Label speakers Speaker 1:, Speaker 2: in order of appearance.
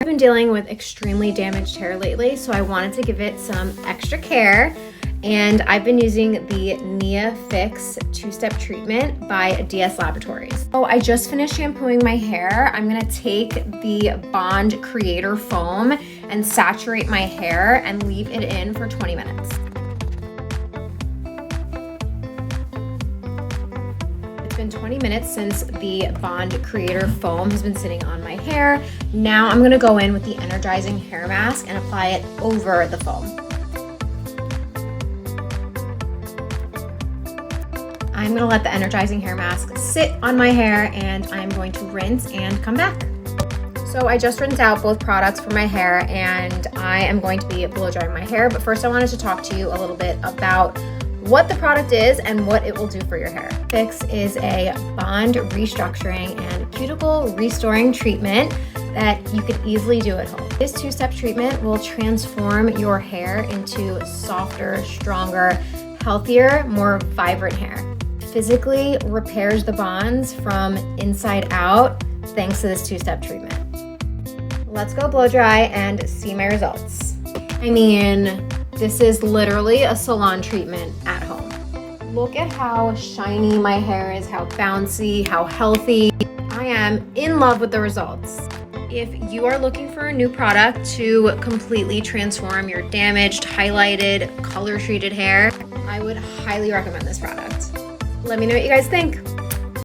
Speaker 1: I've been dealing with extremely damaged hair lately, so I wanted to give it some extra care. And I've been using the NIA FIX two-step treatment by DS Laboratories. Oh, I just finished shampooing my hair. I'm gonna take the Bond Creator Foam and saturate my hair and leave it in for 20 minutes. It's been 20 minutes since the Bond Creator Foam has been sitting on my hair. Now I'm gonna go in with the energizing hair mask and apply it over the foam. I'm gonna let the energizing hair mask sit on my hair and I'm going to rinse and come back. So I just rinsed out both products for my hair and I am going to be blow drying my hair. But first I wanted to talk to you a little bit about what the product is and what it will do for your hair. Fix is a bond restructuring and cuticle restoring treatment that you can easily do at home. This two-step treatment will transform your hair into softer, stronger, healthier, more vibrant hair. Physically repairs the bonds from inside out thanks to this two-step treatment. Let's go blow dry and see my results. I mean, this is literally a salon treatment at home. Look at how shiny my hair is, how bouncy, how healthy. I am in love with the results. If you are looking for a new product to completely transform your damaged, highlighted, color-treated hair, I would highly recommend this product. Let me know what you guys think.